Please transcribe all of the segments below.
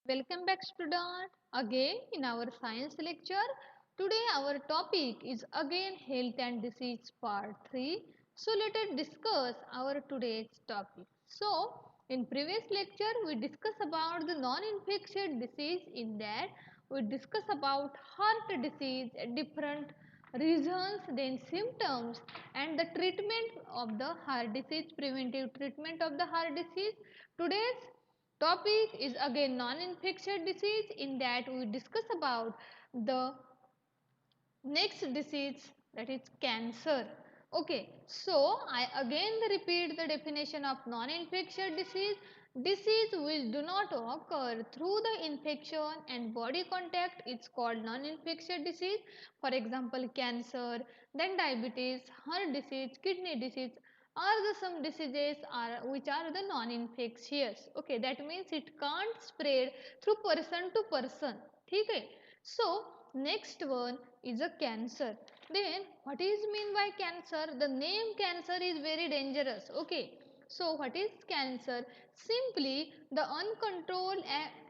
Welcome back student again in our science lecture. Today our topic is again health and disease part 3. So let us discuss our today's topic. So in previous lecture we discussed about the non-infectious disease. In that we discussed about heart disease, different reasons, then symptoms and the treatment of the heart disease, preventive treatment of the heart disease. Today's topic is again non-infectious disease. In that we discuss about the next disease, that is cancer. Okay, so I again repeat the definition of non-infectious disease which do not occur through the infection and body contact is called non-infectious disease. For example, cancer, then diabetes, heart disease, kidney disease are the some diseases are which are the non-infectious. Okay, that means it can't spread through person to person. Okay, so next one is a cancer. Then what is mean by cancer? The name cancer is very dangerous. Okay, so what is cancer? Simply the uncontrolled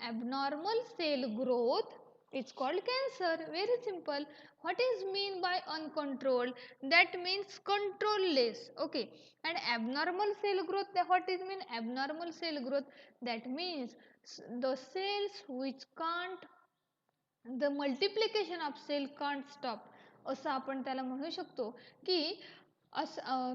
abnormal cell growth, it's called cancer. Very simple. What is mean by uncontrolled? That means controlless. Okay, and abnormal cell growth, what is mean abnormal cell growth? That means the cells which can't, the multiplication of cell can't stop असं आपण त्याला म्हणू शकतो की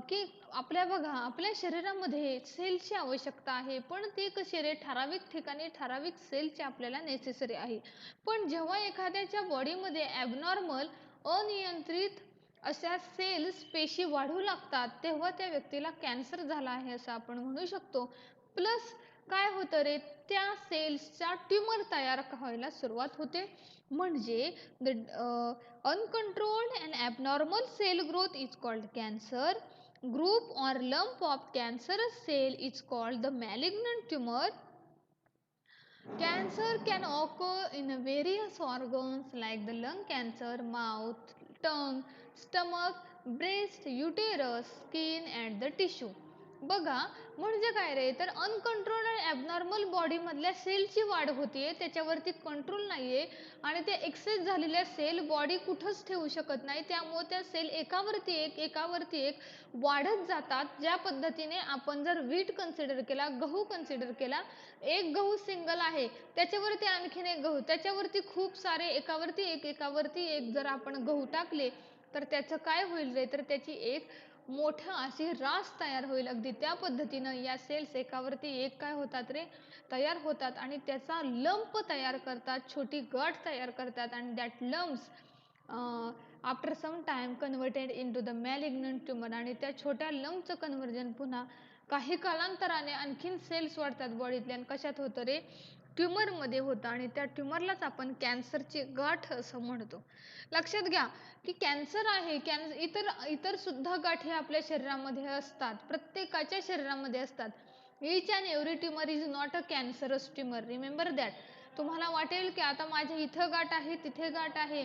की आपल्या बघा आपल्या शरीरामध्ये सेलची आवश्यकता आहे, पण ते कशी रे ठराविक ठिकाणी ठराविक सेलची आपल्याला नेसेसरी आहे. पण जेव्हा एखाद्याच्या बॉडीमध्ये ॲबनॉर्मल अनियंत्रित अशा सेल्स पेशी वाढू लागतात तेव्हा त्या व्यक्तीला कॅन्सर झाला आहे असं आपण म्हणू शकतो. प्लस काय होतं रे, त्या सेल्सचा ट्यूमर तयार व्हायला सुरुवात होते. म्हणजे the uncontrolled and abnormal cell growth is called cancer. Group or lump of cancerous cell is called the malignant tumor. Cancer can occur in various organs like the lung cancer, mouth, tongue, stomach, breast, uterus, skin and the tissue. बघा म्हणजे काय रे, तर uncontrolled आणि abnormal बॉडीमधल्या सेलची वाढ होते, त्याच्यावरती control नाही आहे आणि त्या एक्सेस झालेल्या सेल बॉडी कुठंच ठेवू शकत नाही. त्यामुळे त्या सेल एकावरती एक वाढत जातात. ज्या पद्धतीने आपण जर वीट कन्सिडर केला, गहू कन्सिडर केला, एक गहू सिंगल आहे, त्याच्यावरती आणखीन एक गहू, त्याच्यावरती खूप सारे एकावरती एक जर आपण गहू टाकले तर त्याचं काय होईल रे, तर त्याची एक मोठं अशी रास तयार होईल. अगदी त्या पद्धतीनं या सेल्स एकावरती एक काय होतात रे, तयार होतात आणि त्याचा लंप तयार करतात, छोटी गाठ तयार करतात आणि that lumps after some time converted into the malignant tumour. आणि त्या छोट्या लंपचं कन्वर्जन पुन्हा काही कालांतराने आणखीन सेल्स वाढतात बॉडीतल्या आणि कशात होतं रे, ट्यूमरमध्ये होतं आणि त्या ट्यूमरलाच आपण कॅन्सरची गाठ असं म्हणतो. लक्षात घ्या की कॅन्सर आहे, इतर सुद्धा गाठी आपल्या शरीरामध्ये असतात, प्रत्येकाच्या शरीरामध्ये असतात. Each and every tumour is not a cancerous tumour. Remember that. तुम्हाला वाटेल की आता माझ्या इथं गाठ आहे, तिथे गाठ आहे,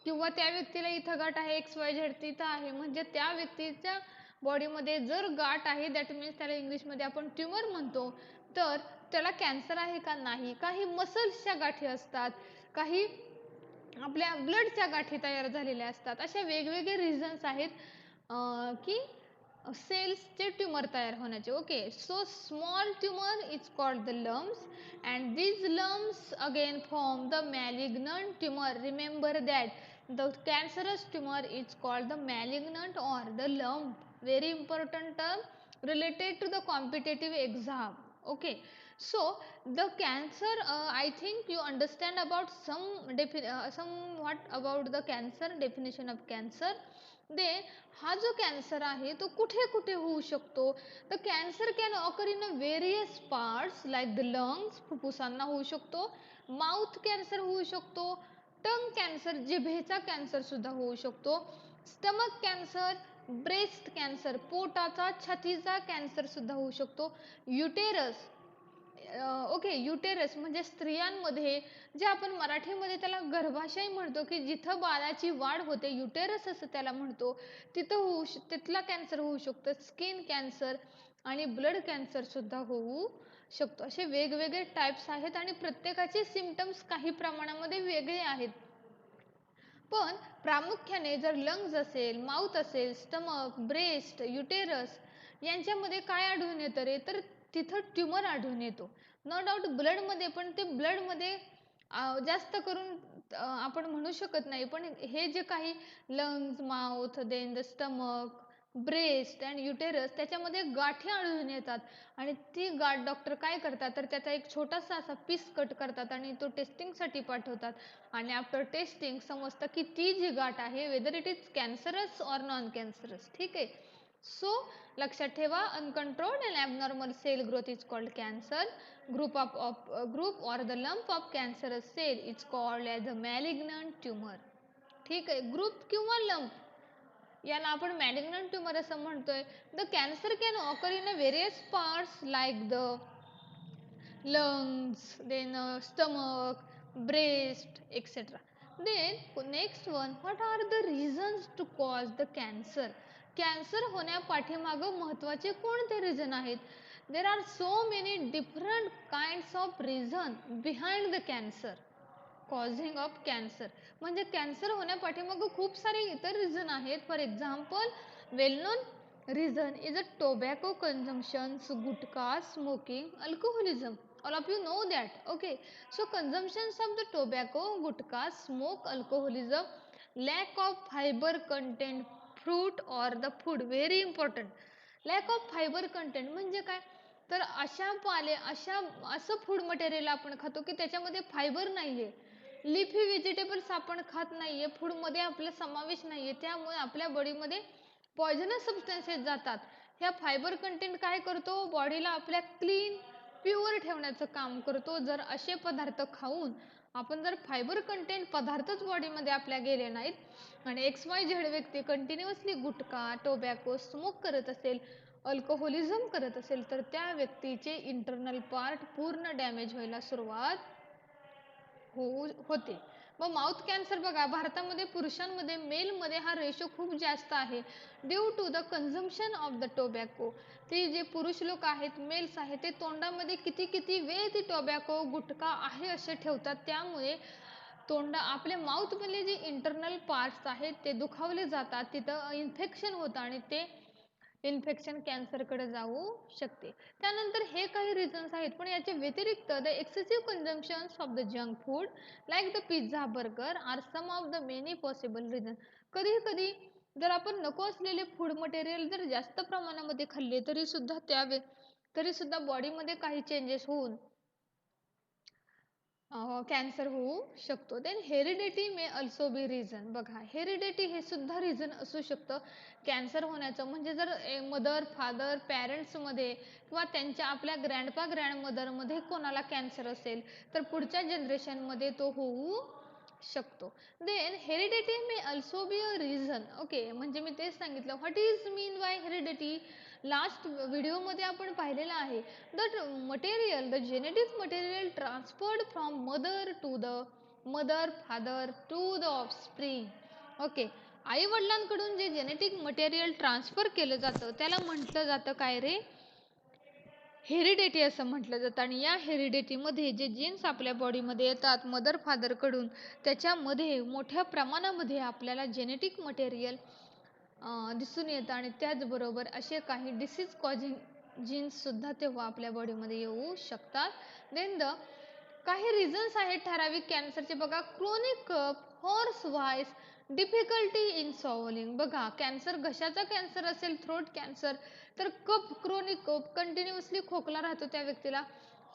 किंवा त्या व्यक्तीला इथं गाठ आहे, XYZ तिथं आहे, म्हणजे त्या व्यक्तीच्या बॉडीमध्ये जर गाठ आहे दॅट मीन्स त्याला इंग्लिशमध्ये आपण ट्यूमर म्हणतो. तर त्याला कॅन्सर आहे का? नाही. काही मसल्सच्या गाठी असतात, काही आपल्या ब्लडच्या गाठी तयार झालेल्या असतात. अशा वेगवेगळे रिझन्स आहेत की सेल्सचे ट्यूमर तयार होण्याचे. Okay, so small tumour is called the lumps and these lumps again form the malignant tumor. Remember that the cancerous tumor is called the malignant or the lump. Very important term related to the competitive exam. Okay, so the cancer, I think you understand about somewhat about the cancer, definition of cancer. दे हा जो cancer आहे तो कुठे कुठे होऊ शकतो, तर cancer can occur in a various parts like the lungs, फुफ्फुसांना होऊ शकतो, माउथ कॅन्सर होऊ शकतो, टंग कॅन्सर जिभेचा कॅन्सर सुद्धा होऊ शकतो, स्टमक कॅन्सर, ब्रेस्ट कॅन्सर पोटाचा छातीचा कॅन्सर सुद्धा होऊ शकतो, युटेरस, ओके युटेरस म्हणजे स्त्रियांमध्ये जे आपण मराठीमध्ये त्याला गर्भाशय म्हणतो की जिथं बाळाची वाढ होते, युटेरस असं त्याला म्हणतो, तिथला कॅन्सर होऊ शकतो. स्किन कॅन्सर आणि ब्लड कॅन्सर सुद्धा होऊ शकतो. असे वेगवेगळे टाइप्स आहेत आणि प्रत्येकाचे सिम्पटम्स काही प्रमाणामध्ये वेगळे आहेत. पण प्रामुख्याने जर लंग्स असेल, माउथ असेल, स्टमक, ब्रेस्ट, युटेरस यांच्यामध्ये काय आढळून येतं रे, तर तिथं ट्यूमर आढळून येतो. नो डाऊट ब्लडमध्ये, पण ते ब्लडमध्ये जास्त करून आपण म्हणू शकत नाही, पण हे जे काही lungs, mouth, then the stomach, breast and uterus त्याच्यामध्ये गाठी आढळून येतात आणि ती गाठ डॉक्टर काय करतात, तर त्याचा एक छोटासा असा पीस कट करतात आणि तो टेस्टिंगसाठी पाठवतात आणि आफ्टर टेस्टिंग समजतं की ती जी गाठ आहे whether it is cancerous or non cancerous. ठीक आहे. सो लक्षात ठेवा, uncontrolled and abnormal cell growth is called cancer. Group or the lump of cancerous cell is called as a malignant tumour. ठीक आहे. ग्रुप किंवा लंप याला आपण malignant tumour असं म्हणतोय. The cancer can occur in a various parts like the lungs, then stomach, breast, etc. Then next one, what are the reasons to cause the cancer? Cancer होण्यापाठीमागं महत्त्वाचे कोणते reason आहेत? There are so many different kinds of reason behind the cancer causing of cancer. म्हणजे cancer होण्यापाठीमागं खूप सारे इतर reason आहेत. For example, well known reason is a tobacco consumption, gutka, smoking, alcoholism. All of you know that. Okay, so consumptions of the tobacco, gutka, smoke, alcoholism, lack of fiber content fruit or the food, very important. lack of fiber content म्हणजे काय, तर असं food material आपण खातो की त्याच्यामध्ये fibre नाहीये. Leafy vegetables आपण खात नाहीये, फूडमध्ये आपला समावेश नाहीये, त्यामुळे आपल्या बॉडीमध्ये पॉयझनस सबस्टन्सेस जातात. ह्या फायबर कंटेंट काय करतो, बॉडीला आपल्या क्लीन प्युअर ठेवण्याचं काम करतो. जर असे पदार्थ खाऊन आपण जर फायबर कंटेंट पदार्थच बॉडीमध्ये आपल्या गेले नाहीत आणि XYZ व्यक्ती कंटिन्युअसली गुटखा, टोबॅको, स्मोक करत असेल, अल्कोहोलिझम करत असेल, तर त्या व्यक्तीचे इंटरनल पार्ट पूर्ण डॅमेज व्हायला सुरुवात होते. मग माउथ कॅन्सर बघा, भारतामध्ये पुरुषांमध्ये मेलमध्ये हा रेशो खूप जास्त आहे due to the consumption of the tobacco. ते जे पुरुष लोक आहेत, मेल्स आहेत, ते तोंडामध्ये किती वेळ ती टोबॅको, गुटखा आहे असे ठेवतात. त्यामुळे आपल्या माउथमधले जे इंटरनल पार्ट्स आहेत ते दुखावले जातात, तिथं इन्फेक्शन होतं आणि ते इन्फेक्शन कॅन्सरकडे जाऊ शकते. त्यानंतर हे काही रिझन्स आहेत, पण याच्या व्यतिरिक्त the excessive consumptions of the junk food like the pizza, burger are some of the many possible reason. कधी कधी जर आपण नको असलेले फूड मटेरियल जर जास्त प्रमाणामध्ये खाल्ले तरी सुद्धा बॉडीमध्ये काही चेंजेस होऊन कॅन्सर होऊ शकतो. Then heredity may also be reason. बघा, हेरिडिटी हे सुद्धा रिझन असू शकतं कॅन्सर होण्याचं. म्हणजे जर मदर, फादर, पॅरेंट्समध्ये किंवा त्यांच्या आपल्या ग्रँडमदरमध्ये कोणाला कॅन्सर असेल तर पुढच्या जनरेशनमध्ये तो होऊ शकतो. Then heredity may also be a reason. Okay, म्हणजे मी तेच सांगितलं what is mean by heredity. Last व्हिडिओमध्ये आपण पाहिलेलं आहे that the genetic material transferred from mother father to the offspring. Okay, आई वडिलांकडून जे जेनेटिक मटेरियल ट्रान्सफर केलं जातं त्याला म्हटलं जातं काय रे, हेरिडिटी असं म्हटलं जातं. आणि या हेरिडिटीमध्ये जे जीन्स आपल्या बॉडीमध्ये येतात मदर फादरकडून, त्याच्यामध्ये मोठ्या प्रमाणामध्ये आपल्याला जेनेटिक मटेरियल दिसून येतं आणि त्याचबरोबर असे काही डिसीज कॉझिंग जीन्ससुद्धा तेव्हा आपल्या बॉडीमध्ये येऊ शकतात. देन काही रिझन्स आहेत ठराविक कॅन्सरचे. बघा, chronic cuff, horse voice, difficulty in swallowing. बघा, कॅन्सर घशाचा कॅन्सर असेल, थ्रोट कॅन्सर, तर क्रोनिक कफ, कंटिन्युअसली खोकला राहतो त्या व्यक्तीला.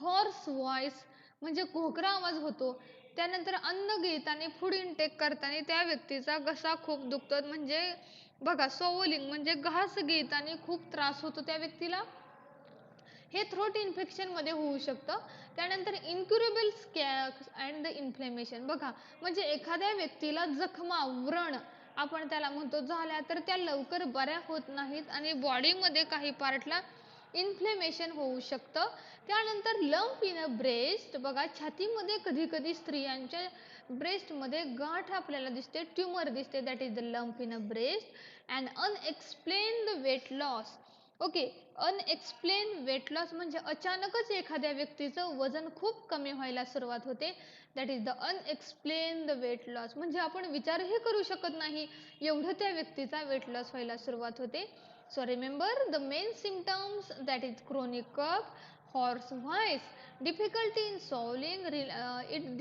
हॉर्स व्हॉइस म्हणजे घोकरा आवाज होतो. त्यानंतर अन्न घेताना, फूड इनटेक करताना त्या व्यक्तीचा घसा खूप दुखतो. म्हणजे बघा, स्वॉलिंग म्हणजे घास घेताना खूप त्रास होतो त्या व्यक्तीला. हे थ्रोट इन्फेक्शनमध्ये होऊ शकतं. त्यानंतर इन्क्युरेबल स्कॅब्स अँड द इन्फ्लेमेशन. बघा, म्हणजे एखाद्या व्यक्तीला जखमा, व्रण आपण त्याला म्हणतो झाल्या तर त्या लवकर बऱ्या होत नाहीत आणि बॉडीमध्ये काही पार्टला इन्फ्लेमेशन होऊ शकतं. त्यानंतर लंप इन अ ब्रेस्ट. बघा, छातीमध्ये कधी स्त्रियांच्या ब्रेस्टमध्ये गाठ आपल्याला दिसते, ट्यूमर दिसते, that is the lump in a breast. And unexplained weight loss. Okay. Unexplained weight loss म्हणजे अचानकच एखाद्या व्यक्तीचं वजन खूप कमी व्हायला सुरुवात होते. That is the unexplained weight loss. म्हणजे आपण विचारही करू शकत नाही एवढं त्या व्यक्तीचा वेट लॉस व्हायला सुरुवात होते. So remember the main symptoms that is chronic cuff, hoarse voice, difficulty in swallowing,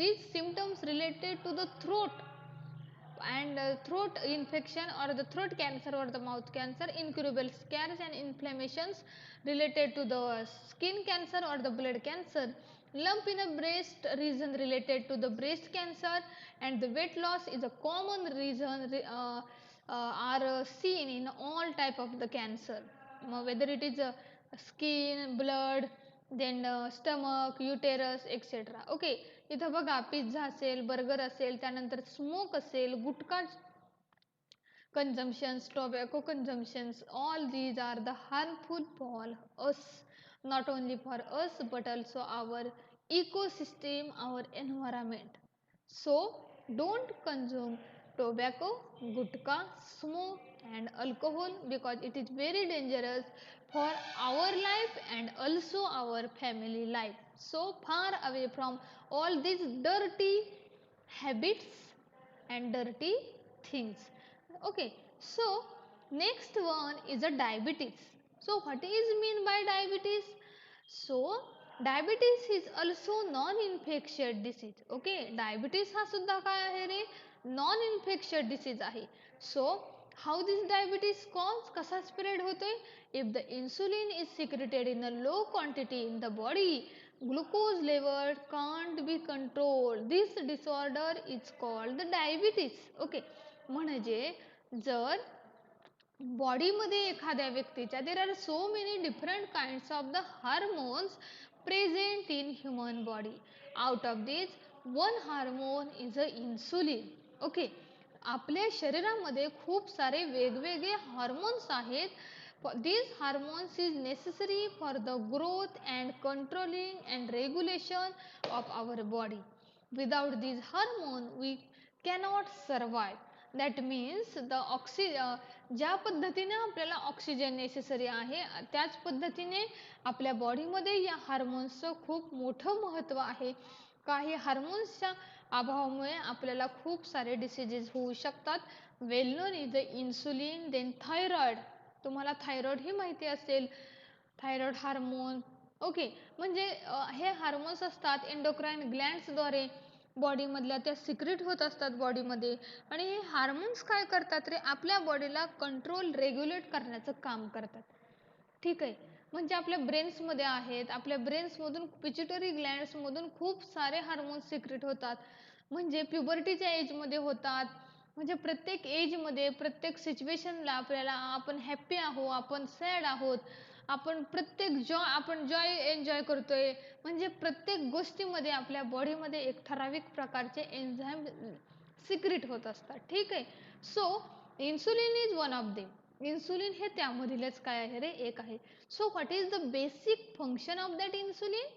these symptoms related to the throat and throat infection or the throat cancer or the mouth cancer, incurable scares and inflammations related to the skin cancer or the blood cancer, lump in a breast region related to the breast cancer, and the weight loss is a common reason are seen in all type of the cancer, whether it is skin, blood, then stomach, uterus, etc. Okay. इथं बघा pizza असेल, burger असेल, त्यानंतर smoke असेल, गुटखा consumptions, tobacco consumptions, all these are the harmful for us, not only for us but also our ecosystem, our environment. So don't consume tobacco, gutka, smoke and alcohol because it is very dangerous for our life and also our family life. So far away from all these dirty habits and dirty things. Okay, so next one is a diabetes. So what is mean by diabetes? So diabetes is also non-infectious disease. Okay, diabetes हा सुद्धा काय आहे रे, non-infectious disease आहे. So how this diabetes cause, कसा spread होतोय? If the insulin is secreted in a low quantity in the body, glucose level can't be controlled. This disorder is called the diabetes. Okay, म्हणजे जर बॉडीमध्ये एखाद्या व्यक्तीच्या देर are so many different kinds of the hormones present in human body. Out of this one hormone is a insulin. Okay, आपल्या शरीरामध्ये खूप सारे वेगवेगळे हार्मोन्स आहेत. These hormones is necessary for the growth and controlling and regulation of our body. Without these hormones we cannot survive. That means the ज्या पद्धतीने आपल्याला oxygen necessary आहे त्याच पद्धतीने आपल्या बॉडीमध्ये या हार्मोन्सचं खूप मोठं महत्त्व आहे. काही हार्मोन्सच्या अभावामुळे आपल्याला खूप सारे डिसीजेस होऊ शकतात. Well known is the insulin, then thyroid. तुम्हाला थायरॉइड ही माहिती असेल, थायरॉइड हार्मोन. ओके, म्हणजे हे हार्मोन्स असतात एंडोक्राइन ग्लँड्सद्वारे बॉडीमधल्या त्या सिक्रेट होत असतात बॉडीमध्ये. आणि हे हार्मोन्स काय करतात रे, आपल्या बॉडीला कंट्रोल रेग्युलेट करण्याचं काम करतात. ठीक आहे, म्हणजे आपल्या ब्रेन्समध्ये आहेत, आपल्या ब्रेन्समधून पिट्युटरी ग्लँड्समधून खूप सारे हार्मोन्स सिक्रेट होतात. म्हणजे प्युबर्टीच्या एजमध्ये होतात. म्हणजे प्रत्येक एजमध्ये प्रत्येक सिच्युएशनला आपल्याला आपण हॅप्पी आहोत, आपण सॅड आहोत, आपण प्रत्येक जॉय एन्जॉय करतोय, म्हणजे प्रत्येक गोष्टीमध्ये आपल्या बॉडीमध्ये एक ठराविक प्रकारचे एन्झाईम सिक्रेट होत असतात. ठीक आहे. So insulin is one of them. Insulin हे त्यामधीलच काय आहे रे, एक आहे. So what is the basic function of that insulin?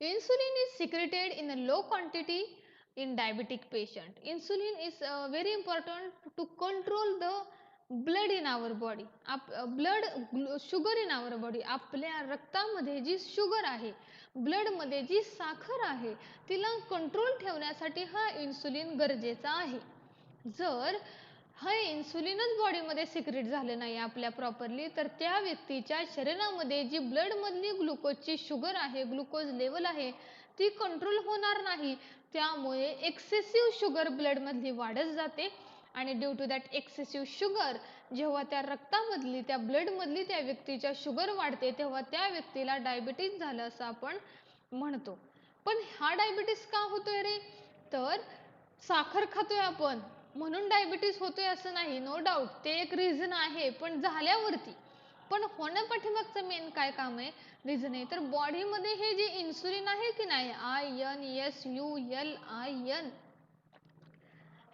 Insulin is secreted in a low quantity in diabetic patient. Insulin is very important to control the blood in our body. Blood sugar in our body. आपल्या रक्तामध्ये जी sugar आहे, blood मध्ये जी साखर आहे, तिला control ठेवण्यासाठी हा insulin गरजेचा आहे. जर हा इन्सुलिनच बॉडीमध्ये सिक्रेट झालं नाही आपल्या प्रॉपरली, तर त्या व्यक्तीच्या शरीरामध्ये जी ब्लडमधली ग्लुकोजची शुगर आहे, ग्लुकोज लेवल आहे, ती कंट्रोल होणार नाही. त्यामुळे एक्सेसिव्ह शुगर ब्लडमधली वाढत जाते आणि due to that excessive sugar जेव्हा त्या रक्तामधली त्या ब्लडमधली त्या व्यक्तीच्या शुगर वाढते तेव्हा त्या व्यक्तीला डायबिटीज झालं असं आपण म्हणतो. पण हा डायबिटीस का होतोय रे, तर साखर खातोय आपण म्हणून डायबिटीस होतोय असं नाही. नो डाऊट ते एक रिझन आहे, पण झाल्यावरती पण होणं पाठीमागचं मेन काय काम आहे, रिझन आहे. तर बॉडीमध्ये हे जे इन्सुलिन आहे की नाही, INSULIN,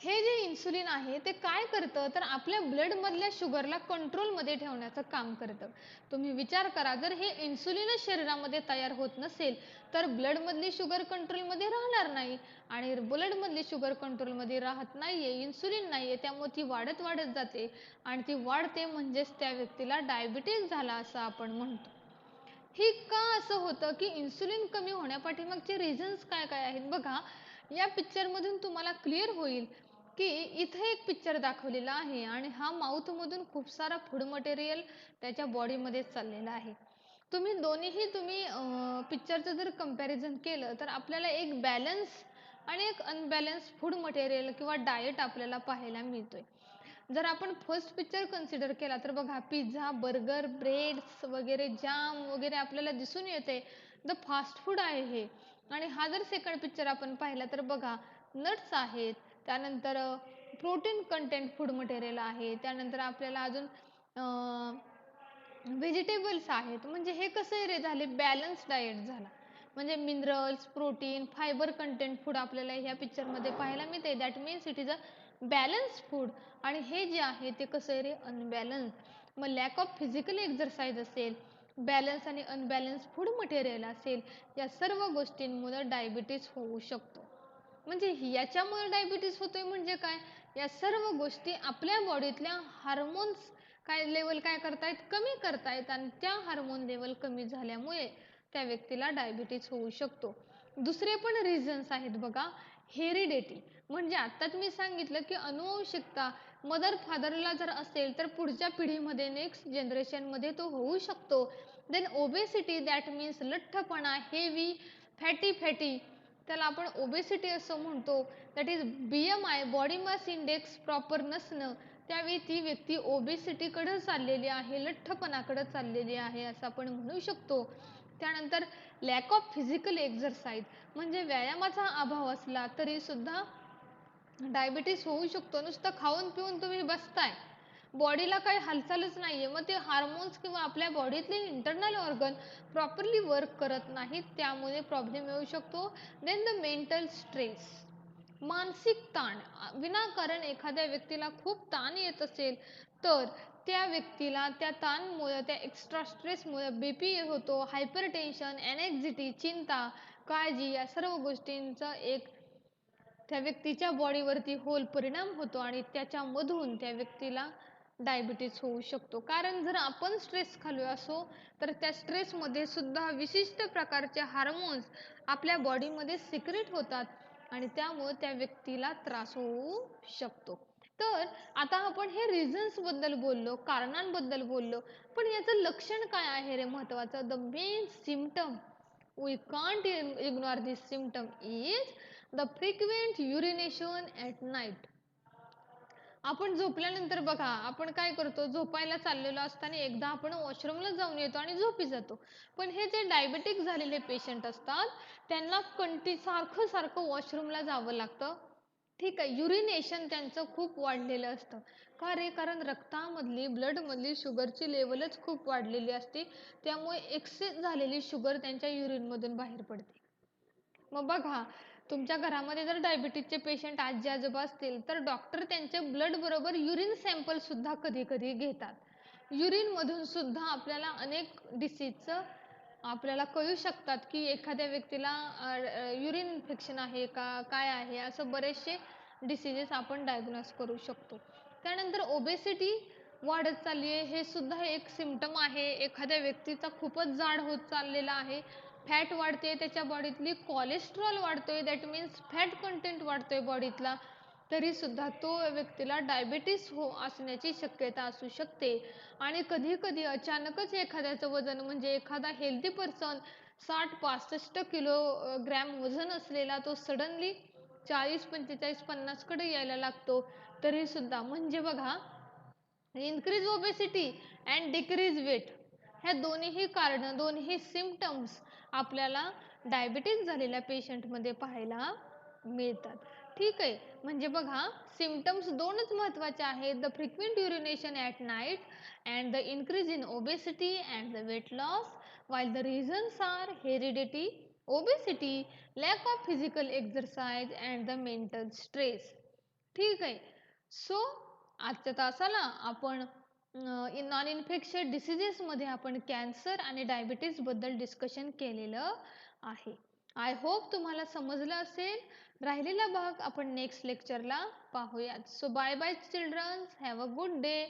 हे जे इन्सुलिन आहे ते काय करतं तर आपल्या ब्लडमधल्या शुगरला कंट्रोलमध्ये ठेवण्याचं काम करतं. तुम्ही विचार करा, जर हे इन्सुलिनच शरीरामध्ये तयार होत नसेल तर ब्लडमधली शुगर कंट्रोलमध्ये राहणार नाही आणि ब्लडमधली शुगर कंट्रोलमध्ये राहत नाहीये, इन्सुलिन नाहीये, त्यामुळे ती वाढत वाढत जाते आणि ती वाढते म्हणजेच त्या व्यक्तीला डायबिटीज झाला असं आपण म्हणतो. हे का असं होतं की इन्सुलिन कमी होण्यापाठीमागचे रिझन्स काय काय आहेत बघा. या पिक्चरमधून तुम्हाला क्लिअर होईल की इथे एक पिक्चर दाखवलेला आहे आणि हा माउथमधून खूप सारा फूड मटेरियल त्याच्या बॉडीमध्ये चाललेला आहे. तुम्ही पिक्चरचं जर कंपॅरिझन केलं तर आपल्याला एक बॅलन्स आणि एक अनबॅलन्स फूड मटेरियल किंवा डाएट आपल्याला पाहायला मिळतोय. जर आपण फर्स्ट पिक्चर कन्सिडर केला तर बघा, पिझ्झा, बर्गर, ब्रेड्स वगैरे, जाम वगैरे आपल्याला दिसून येते. द फास्ट फूड आहे हे. आणि हा जर सेकंड पिक्चर आपण पाहिला तर बघा, नट्स आहेत, त्यानंतर प्रोटीन कंटेंट फूड मटेरियल आहे, त्यानंतर आपल्याला अजून व्हेजिटेबल्स आहेत. म्हणजे हे कसं रे झाले, बॅलन्स डाएट झाला. म्हणजे minerals, protein, fibre content food आपल्याला ह्या पिक्चरमध्ये पाहायला मिळते. That means it is a balance food. आणि हे जे आहे ते कसं आहे रे, अनबॅलन्स. मग लॅक ऑफ फिजिकल एक्झरसाइज असेल, बॅलन्स आणि अनबॅलन्स फूड मटेरियल असेल, या सर्व गोष्टींमुळे डायबिटीज होऊ शकतो. म्हणजे याच्यामुळे डायबिटीज होतोय म्हणजे काय, या सर्व गोष्टी आपल्या बॉडीतल्या हार्मोन्स लेवल काय करतायत, कमी करतायत आणि त्या हार्मोन लेवल कमी झाल्यामुळे त्या व्यक्तीला डायबिटीज होऊ शकतो. दुसरे पण रिझन्स आहेत बघा. हेरिडिटी म्हणजे आत्ताच मी सांगितलं की अनुवंशिकता मदर फादरला जर असेल तर पुढच्या पिढीमध्ये, नेक्स्ट जनरेशनमध्ये तो होऊ शकतो. देन ओबेसिटी, दॅट मीन्स लठ्ठपणा, हेवी, फॅटी, त्याला आपण ओबेसिटी असं म्हणतो. That is BMI, body mass index proper नसणं, त्यावेळी ती व्यक्ती ओबेसिटीकडे चाललेली आहे, लठ्ठपणाकडे चाललेली आहे असं आपण म्हणू शकतो. त्यानंतर लॅक ऑफ फिजिकल एक्झरसाइज म्हणजे व्यायामाचा अभाव असला तरी सुद्धा डायबिटीस होऊ शकतो. नुसतं खाऊन पिऊन तुम्ही बसताय, बॉडीला काही हालचालच नाहीये, मग ते हार्मोन्स किंवा आपल्या बॉडीतले इंटरनल ऑर्गन प्रॉपरली वर्क करत नाहीत, त्यामुळे प्रॉब्लेम येऊ शकतो. देन द मेंटल स्ट्रेस, मानसिक ताण. विनाकारण एखाद्या व्यक्तीला खूप ताण येत असेल तर त्या व्यक्तीला त्या ताणमुळे, त्या एक्स्ट्रा स्ट्रेसमुळे BP होतो, हायपर टेन्शन, एनेक्झिटी, चिंता, काळजी, या सर्व गोष्टींचा एक त्या व्यक्तीच्या बॉडीवरती होल परिणाम होतो आणि त्याच्यामधून त्या व्यक्तीला डायबिटीज होऊ शकतो. कारण जर आपण स्ट्रेस खाली असो तर त्या स्ट्रेसमध्ये सुद्धा विशिष्ट प्रकारचे हार्मोन्स आपल्या बॉडीमध्ये सिक्रेट होतात आणि त्यामुळे त्या व्यक्तीला त्रास होऊ शकतो. तर आता आपण हे रिझन्स बद्दल बोललो, कारणांबद्दल बोललो, पण याचं लक्षण काय आहे रे महत्वाचं. The main symptom, we can't ignore this symptom, is the frequent urination at night. आपण झोपल्यानंतर बघा, आपण काय करतो, झोपायला चाललेलो असताना एकदा आपण वॉशरूमला जाऊन येतो आणि झोपी जातो. पण हे जे डायबिटिक झालेले पेशंट असतात त्यांना सारखं वॉशरूमला जावं लागतं. ठीक आहे, युरिनेशन त्यांचं खूप वाढलेलं असतं. का रे, कारण रक्तामधली, ब्लडमधली शुगरची लेवलच खूप वाढलेली असते, त्यामुळे एक्सेस झालेली शुगर त्यांच्या युरिनमधून बाहेर पडते. मग बघा, तुमच्या घरामध्ये जर डायबिटीजचे पेशंट आजी आजोबा असतील तर डॉक्टर त्यांचे ब्लड बरोबर युरिन सॅम्पल सुद्धा कधी कधी घेतात. युरिन मधून सुद्धा आपल्याला अनेक डिसीजचं आपल्याला कळू शकतात की एखाद्या व्यक्तीला युरिन इन्फेक्शन आहे का, काय आहे, असं बरेचसे डिसीजेस आपण डायग्नोज करू शकतो. त्यानंतर ओबेसिटी वाढत चालली आहे, हे सुद्धा एक सिम्पटम आहे. एखाद्या व्यक्तीचा खूपच जाड होत चाललेला आहे, फॅट वाढते त्याच्या बॉडीतली, कोलेस्ट्रॉल वाढतोय, दॅट मीन्स फॅट कंटेंट वाढतोय बॉडीतला, तरी सुद्धा तो व्यक्तीला डायबिटीस असण्याची शक्यता असू शकते. आणि कधी कधी अचानकच एखाद्याचं वजन, म्हणजे एखादा हेल्दी पर्सन 60-65 किलोग्रॅम वजन असलेला तो सडनली 40-45-50 कडे यायला लागतो, तरी सुद्धा. म्हणजे बघा, increase obesity and decrease weight, ह्या दोन्हीही कारण, दोन्ही सिम्पटम्स आपल्याला डायबिटीज झालेल्या पेशंटमध्ये पाहायला मिळतात. ठीक आहे, म्हणजे बघा, सिम्पटम्स दोनच महत्त्वाचे आहेत. The frequent urination at night and the increase in obesity and the weight loss, while the reasons are heredity, obesity, lack of physical exercise and the mental stress. ठीक आहे. सो आजच्या तासाला आपण नॉन इन्फेक्शियस डिसिजेसमध्ये आपण cancer आणि डायबिटीजबद्दल discussion केलेलं आहे. I hope तुम्हाला समजलं असेल. राहिलेला भाग आपण नेक्स्ट लेक्चरला पाहूयात. So bye bye childrens, have a good day.